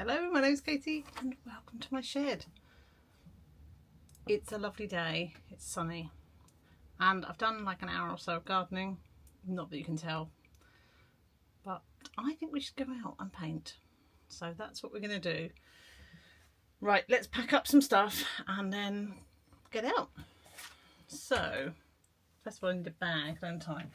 Hello, my name's Katie and welcome to my shed. It's a lovely day, it's sunny, and I've done like an hour or so of gardening, not that you can tell, but I think we should go out and paint. So that's what we're going to do. Right, let's pack up some stuff and then get out. So, first of all I need a bag, don't I?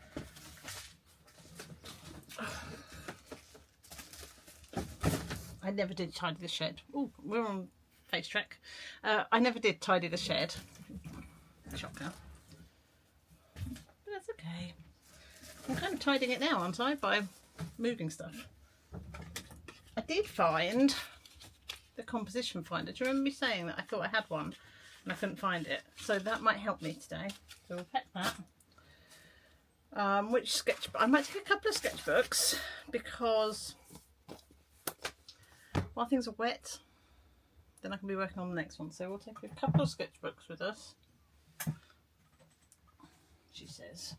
I never did tidy the shed. Oh, we're on face track. I never did tidy the shed. Shocker. But that's okay. I'm kind of tidying it now, aren't I? By moving stuff. I did find the composition finder. Do you remember me saying that I thought I had one and I couldn't find it? So that might help me today. So we'll pack that. Which sketchbook? I might take a couple of sketchbooks because while things are wet, then I can be working on the next one. So we'll take a couple of sketchbooks with us, she says.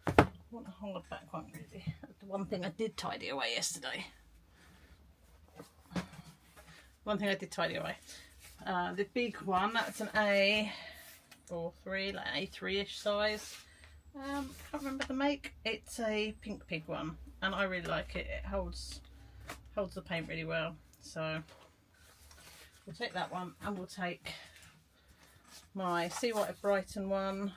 I want a hardback one really. That's the one thing I did tidy away yesterday. One thing I did tidy away. The big one, that's an A43, like A3-ish size. Can't remember the make. It's a pink pig one, and I really like it. It holds the paint really well. So we'll take that one, and we'll take my Sea White of Brighton one,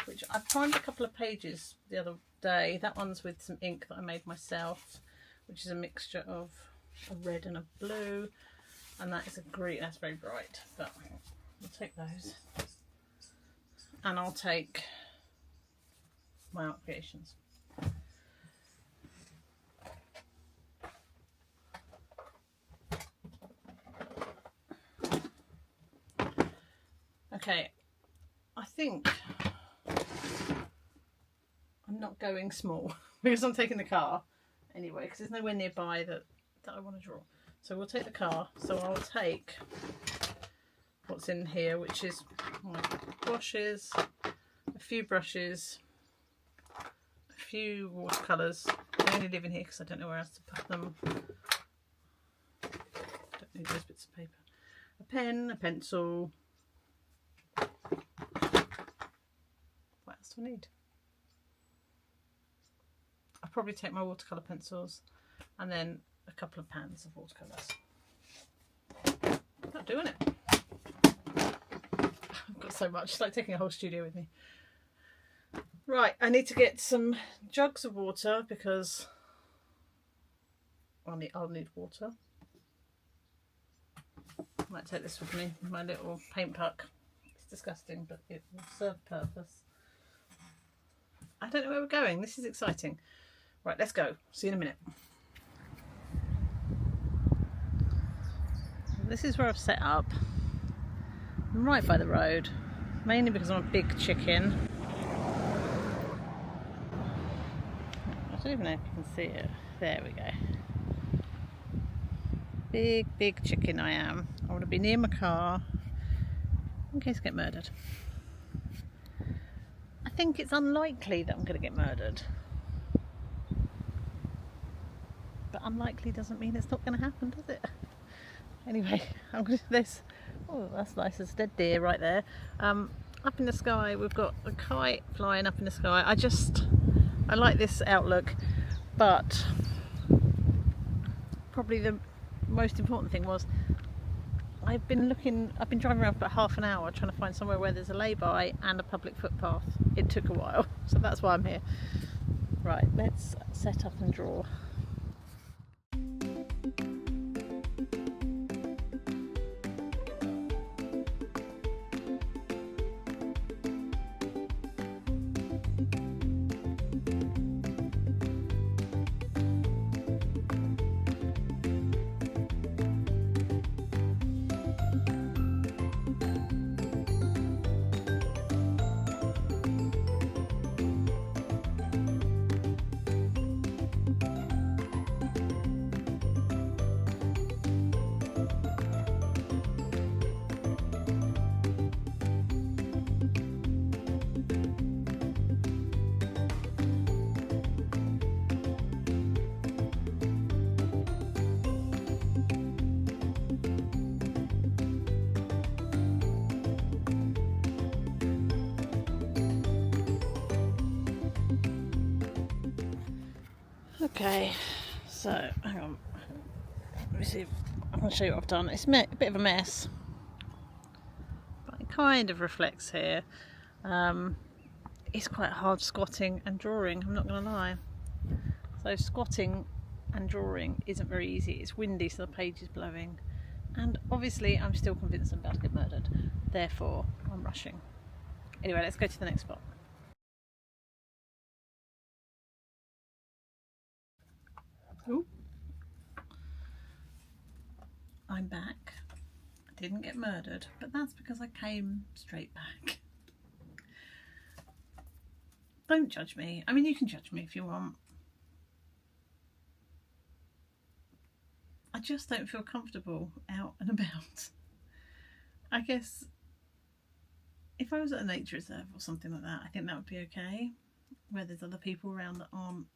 which I primed a couple of pages the other day. That one's with some ink that I made myself, which is a mixture of a red and a blue, and that is a green. That's very bright, but we'll take those, and I'll take my art creations. Okay, I think I'm not going small because I'm taking the car anyway, because there's nowhere nearby that I want to draw. So we'll take the car. So I'll take what's in here, which is my washes, a few brushes, a few watercolours. I only live in here because I don't know where else to put them. Don't need those bits of paper. A pen, a pencil. What else do I need? I'll probably take my watercolour pencils and then a couple of pans of watercolours. Not doing it. I've got so much. It's like taking a whole studio with me. Right, I need to get some jugs of water because I'll need water. I might take this with me, my little paint puck. It's disgusting, but it will serve a purpose. I don't know where we're going. This is exciting. Right, let's go. See you in a minute. This is where I've set up. I'm right by the road, mainly because I'm a big chicken. I don't even know if you can see it. There we go. Big chicken I am. I want to be near my car in case I get murdered. I think it's unlikely that I'm going to get murdered. But unlikely doesn't mean it's not going to happen, does it? Anyway, I'm going to do this. Oh, that's nice. There's a dead deer right there. Up in the sky, we've got a kite flying up in the sky. I like this outlook, but probably the most important thing was I've been driving around for about half an hour trying to find somewhere where there's a lay-by and a public footpath. It took a while, so that's why I'm here. Right, let's set up and draw. Okay, so hang on, let me see if I can show you what I've done. It's a bit of a mess, but it kind of reflects here. It's quite hard squatting and drawing, I'm not going to lie. So squatting and drawing isn't very easy. It's windy, so the page is blowing, and obviously I'm still convinced I'm about to get murdered, therefore I'm rushing. Anyway, let's go to the next spot. Ooh. I'm back. I didn't get murdered, but that's because I came straight back. Don't judge me. I mean, you can judge me if you want. I just don't feel comfortable out and about. I guess if I was at a nature reserve or something like that, I think that would be okay, where there's other people around that aren't.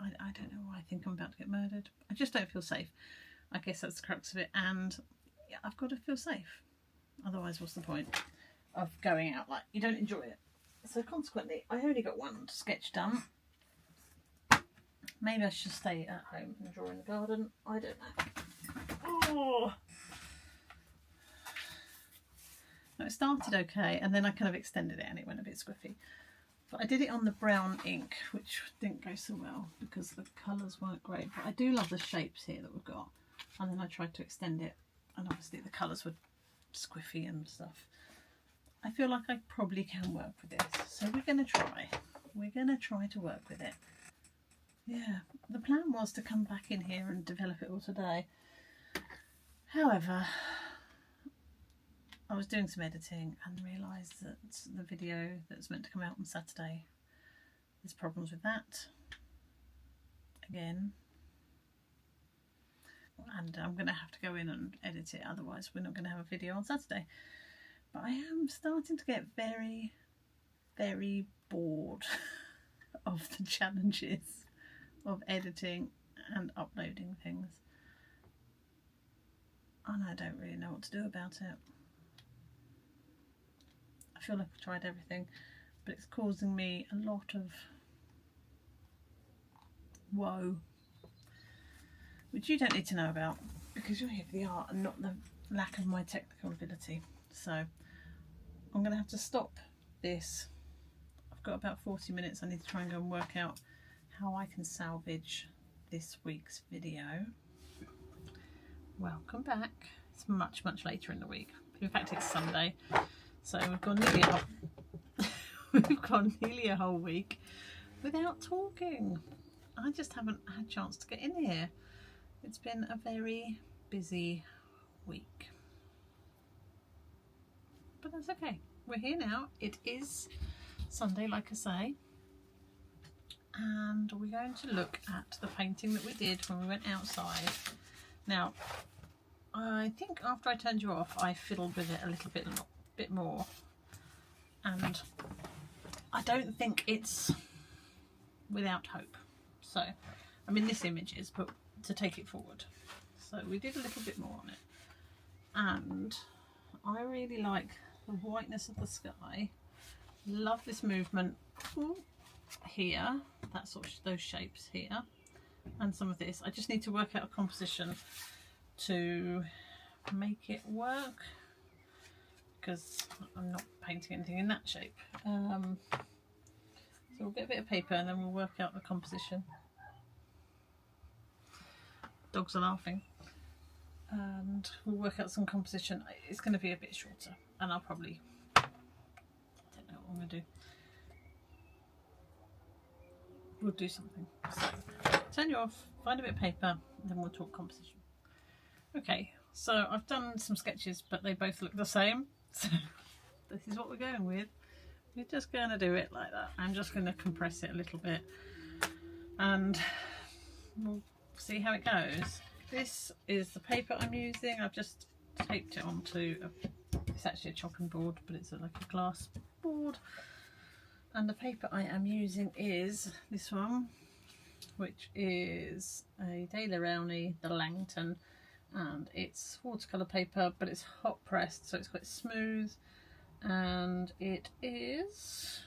I don't know why I think I'm about to get murdered. I just don't feel safe. I guess that's the crux of it, and yeah, I've got to feel safe. Otherwise, what's the point of going out? Like, you don't enjoy it. So consequently, I only got one sketch done. Maybe I should stay at home and draw in the garden. I don't know. Oh. No, it started okay, and then I kind of extended it and it went a bit squiffy. But I did it on the brown ink, which didn't go so well because the colours weren't great. But I do love the shapes here that we've got. And then I tried to extend it, and obviously the colours were squiffy and stuff. I feel like I probably can work with this. So we're going to try. We're going to try to work with it. Yeah, the plan was to come back in here and develop it all today. However, I was doing some editing and realised that the video that's meant to come out on Saturday, there's problems with that again, and I'm going to have to go in and edit it, otherwise we're not going to have a video on Saturday. But I am starting to get very, very bored of the challenges of editing and uploading things, and I don't really know what to do about it. I feel like I've tried everything, but it's causing me a lot of woe, which you don't need to know about because you're here for the art and not the lack of my technical ability. So I'm going to have to stop this. I've got about 40 minutes. I need to try and go and work out how I can salvage this week's video. Welcome back. It's much later in the week. In fact, it's Sunday. So we've gone nearly a whole week without talking. I just haven't had a chance to get in here. It's been a very busy week. But that's okay. We're here now. It is Sunday, like I say. And we're going to look at the painting that we did when we went outside. Now, I think after I turned you off, I fiddled with it a little bit more, and I don't think it's without hope. So, I mean, this image is, but to take it forward. So we did a little bit more on it, and I really like the whiteness of the sky. Love this movement here, that sort of those shapes here, and some of this. I just need to work out a composition to make it work, because I'm not painting anything in that shape. So we'll get a bit of paper and then we'll work out the composition. Dogs are laughing. And we'll work out some composition. It's going to be a bit shorter, and I'll probably, I don't know what I'm going to do. We'll do something. So turn you off, find a bit of paper, and then we'll talk composition. Okay, so I've done some sketches, but they both look the same. So this is what we're going with. We're just going to do it like that. I'm just going to compress it a little bit, and we'll see how it goes. This is the paper I'm using. I've just taped it onto it's actually a chopping board, but it's like a glass board. And the paper I am using is this one, which is a irrationally, the Langton, and it's watercolour paper, but it's hot pressed, so it's quite smooth, and it is,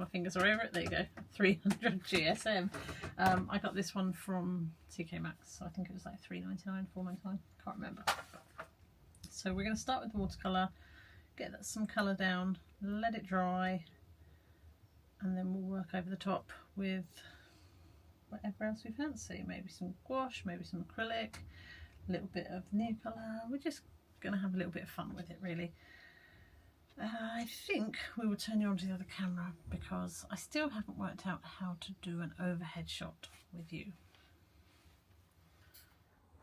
if My fingers are over it. There you go. 300 GSM. I got this one from TK Maxx. So I think it was like £3.99, £4.99. Can't remember. So we're going to start with the watercolour, get some colour down, let it dry, and then we'll work over the top with whatever else we fancy. Maybe some gouache, maybe some acrylic, a little bit of Neocolour. We're just going to have a little bit of fun with it, really. I think we will turn you on to the other camera because I still haven't worked out how to do an overhead shot with you.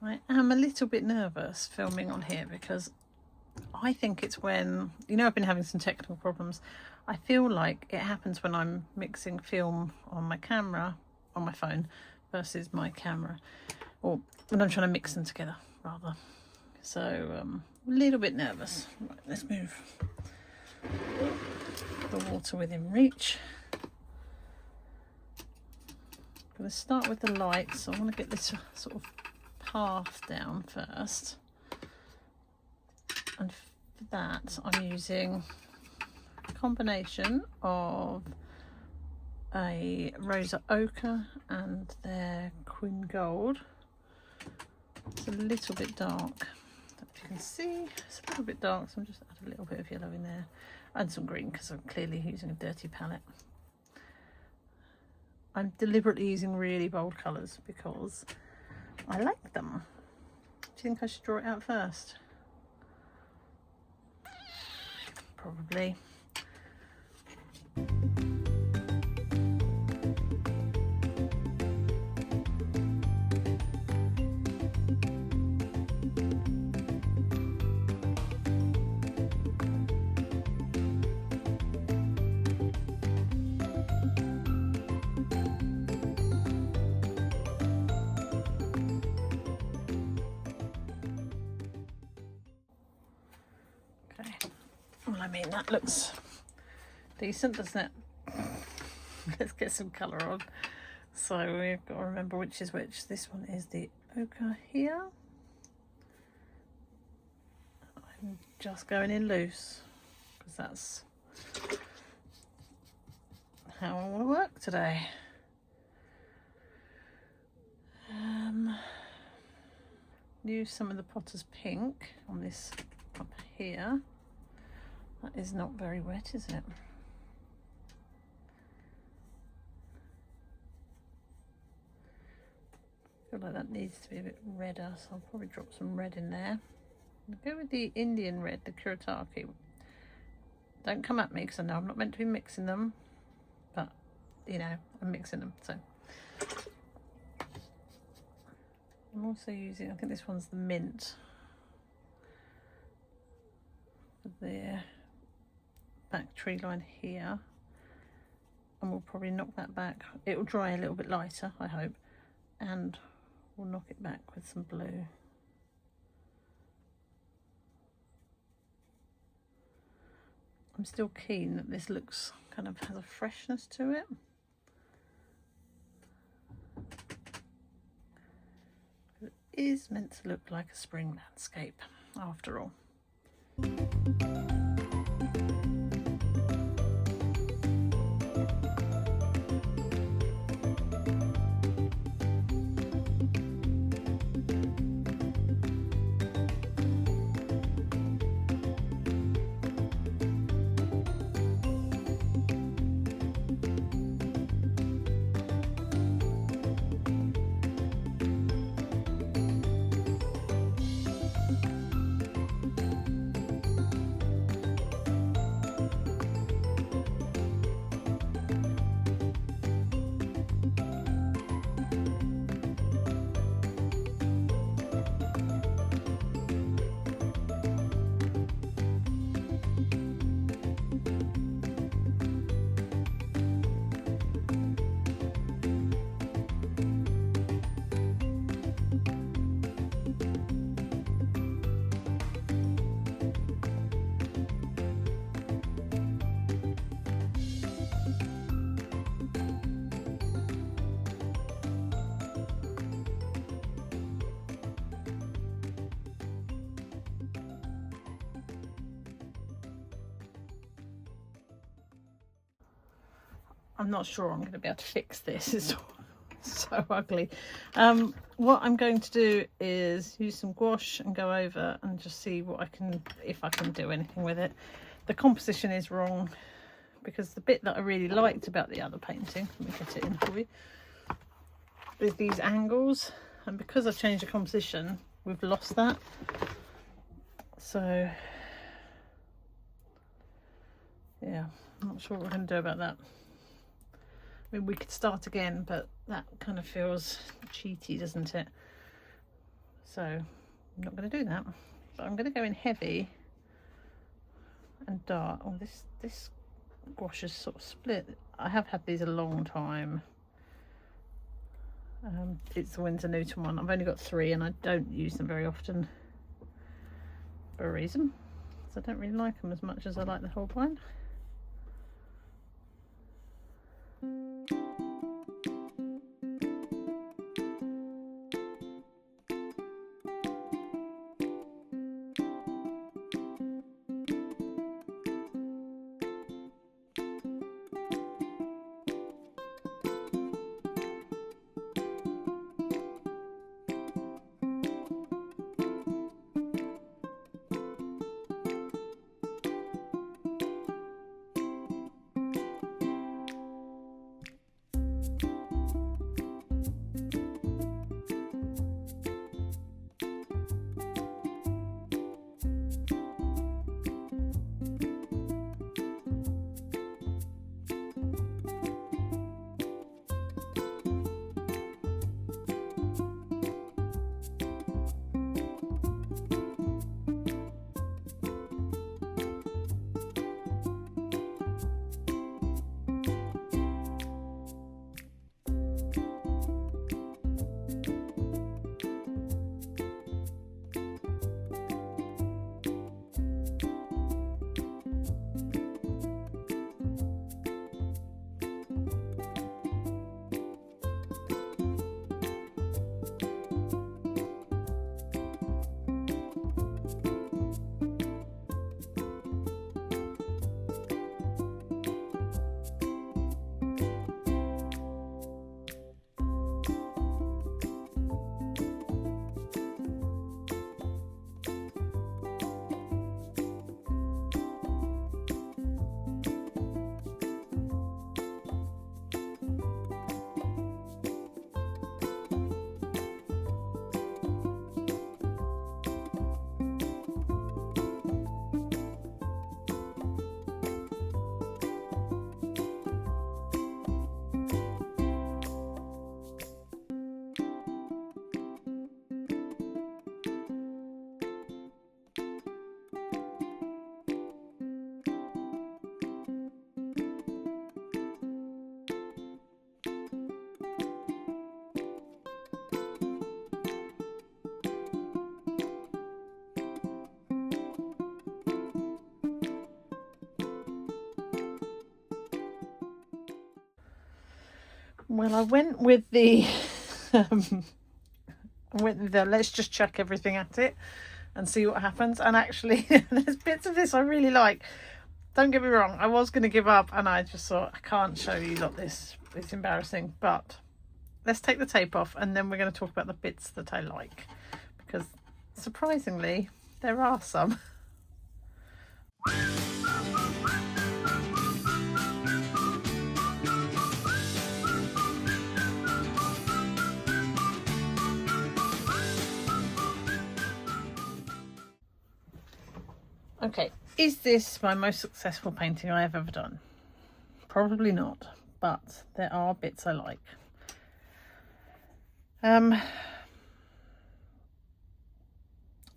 I am a little bit nervous filming on here because I think it's when, you know, I've been having some technical problems. I feel like it happens when I'm mixing film on my camera, on my phone, versus my camera, or when I'm trying to mix them together, rather. So, a little bit nervous. Right, let's move the water within reach. I'm going to start with the light, so I want to get this sort of path down first, and for that I'm using a combination of a Rosa Ochre and their Queen Gold. It's a little bit dark, if you can see, it's a little bit dark, so I'm just add a little bit of yellow in there and some green because I'm clearly using a dirty palette. I'm deliberately using really bold colours because I like them. Do you think I should draw it out first? Probably. Well, I mean, that looks decent, doesn't it? Let's get some colour on. So we've got to remember which is which. This one is the ochre here. I'm just going in loose because that's how I want to work today. Use some of the Potter's Pink on this up here. That is not very wet, is it? I feel like that needs to be a bit redder, so I'll probably drop some red in there. I'll go with the Indian red, the Kuretake. Don't come at me because I know I'm not meant to be mixing them, but you know, I'm mixing them. So I'm also using, I think this one's the mint for the back tree line here, and we'll probably knock that back. It will dry a little bit lighter, I hope, and we'll knock it back with some blue. I'm still keen that this looks kind of has a freshness to it. It is meant to look like a spring landscape after all. I'm not sure I'm going to be able to fix this. It's so ugly. What I'm going to do is use some gouache and go over and just see what I can, if I can do anything with it. The composition is wrong because the bit that I really liked about the other painting, let me get it in for you, is these angles, and because I've changed the composition, we've lost that. So yeah, I'm not sure what we're going to do about that. I mean, we could start again, but that kind of feels cheaty, doesn't it? So I'm not going to do that. But I'm going to go in heavy and dark. Oh, this gouache is sort of split. I have had these a long time. It's the Winsor Newton one. I've only got 3 and I don't use them very often for a reason. So I don't really like them as much as I like the Plein. Well, I went with the let's just chuck everything at it and see what happens. And actually, there's bits of this I really like. Don't get me wrong, I was going to give up and I just thought, I can't show you lot this. It's embarrassing. But let's take the tape off and then we're going to talk about the bits that I like. Because surprisingly, there are some. Okay, is this my most successful painting I have ever done? Probably not, but there are bits I like. I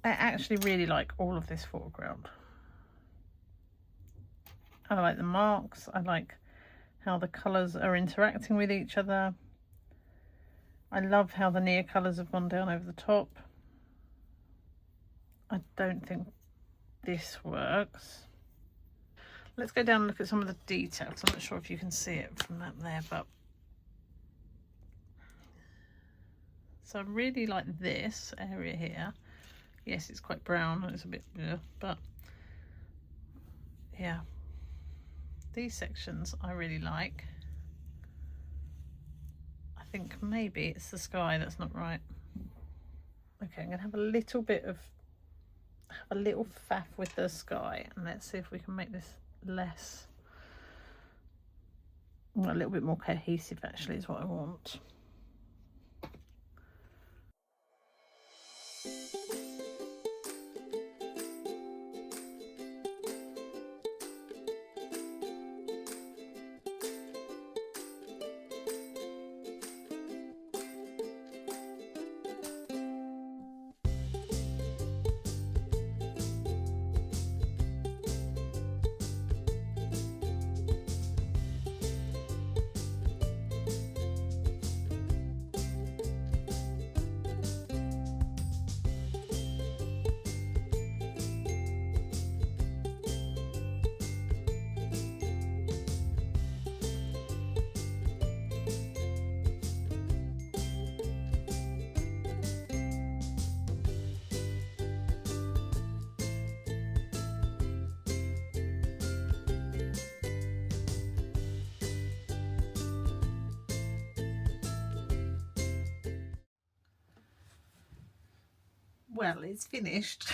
actually really like all of this foreground. I like the marks, I like how the colours are interacting with each other. I love how the Neocolours have gone down over the top. I don't think this works. Let's go down and look at some of the details. I'm not sure if you can see it from that there, but so I really like this area here. Yes, it's quite brown, it's a bit, but yeah, these sections I really like. think maybe it's the sky that's not right. Okay, I'm gonna have a little bit of, have a little faff with the sky, and let's see if we can make this less, well, a little bit more cohesive actually is what I want. Well, it's finished.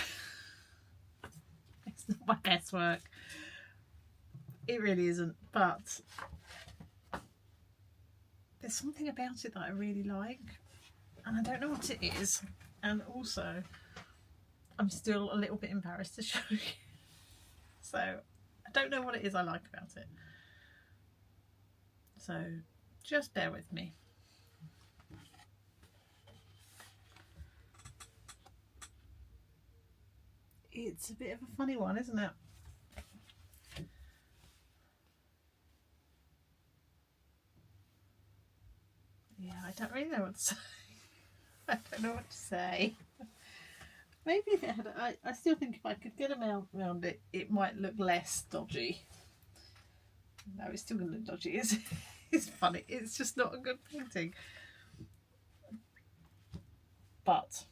It's not my best work. It really isn't, but there's something about it that I really like, and I don't know what it is, and also I'm still a little bit embarrassed to show you. So I don't know what it is I like about it. So just bear with me. It's a bit of a funny one, isn't it? Yeah, I don't really know what to say. I don't know what to say. Maybe if it had, I still think if I could get a mount around it, it might look less dodgy. No, it's still going to look dodgy. It's funny. It's just not a good painting. But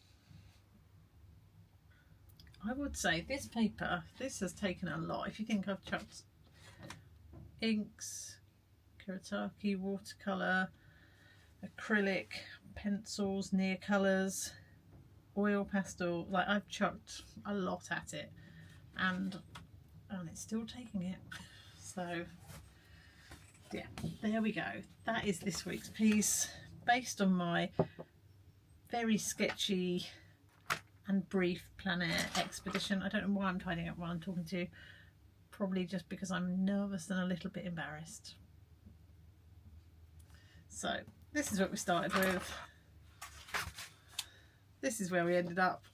I would say this paper, this has taken a lot. If you think I've chucked inks, Kuretake, watercolour, acrylic, pencils, Neocolours, oil pastel, like I've chucked a lot at it, and it's still taking it. So yeah, there we go. That is this week's piece, based on my very sketchy and brief plein air expedition. I don't know why I'm tidying up while I'm talking to you. Probably just because I'm nervous and a little bit embarrassed. So this is what we started with. This is where we ended up.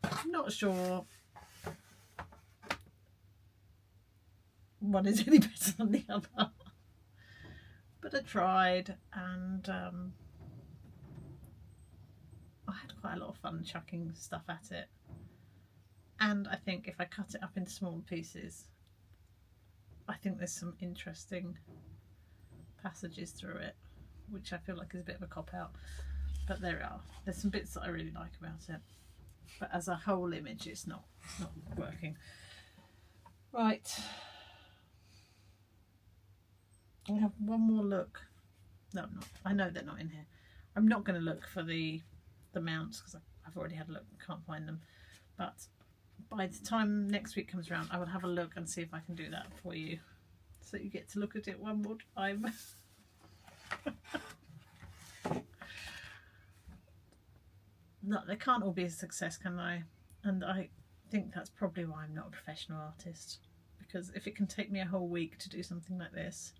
I'm not sure one is any better than the other, but I tried, and I had quite a lot of fun chucking stuff at it. And I think if I cut it up into smaller pieces, I think there's some interesting passages through it, which I feel like is a bit of a cop-out, but there are. There's some bits that I really like about it, but as a whole image it's not working. Right, I have one more look. No, I'm not. I know they're not in here. I'm not going to look for the mounts because I've already had a look, can't find them, but by the time next week comes around I will have a look and see if I can do that for you, so you get to look at it one more time. No, they can't all be a success, can they? And I think that's probably why I'm not a professional artist, because if it can take me a whole week to do something like this,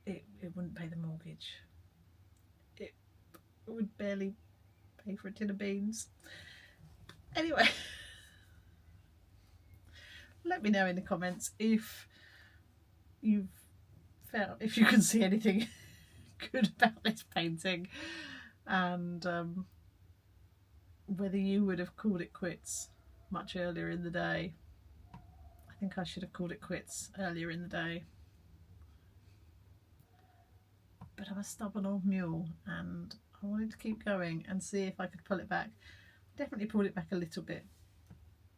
it wouldn't pay the mortgage. It would barely pay for a tin of beans. Anyway, let me know in the comments if you can see anything good about this painting, and whether you would have called it quits much earlier in the day. I think I should have called it quits earlier in the day, but I'm a stubborn old mule and I wanted to keep going and see if I could pull it back. Definitely pulled it back a little bit,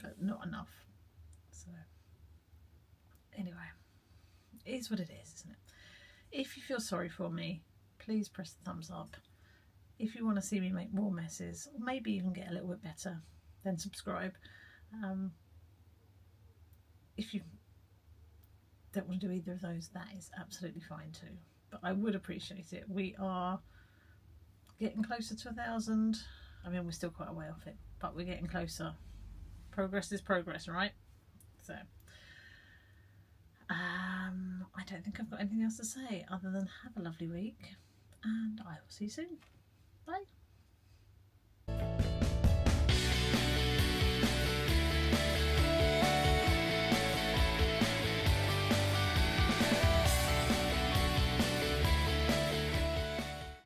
but not enough. So anyway, it is what it is, isn't it? If you feel sorry for me, please press the thumbs up. If you want to see me make more messes, or maybe even get a little bit better, then subscribe. If you don't want to do either of those, that is absolutely fine too. But I would appreciate it. We are getting closer to 1,000. I mean, we're still quite a way off it, but we're getting closer. Progress is progress, right? So I don't think I've got anything else to say other than have a lovely week, and I will see you soon. Bye.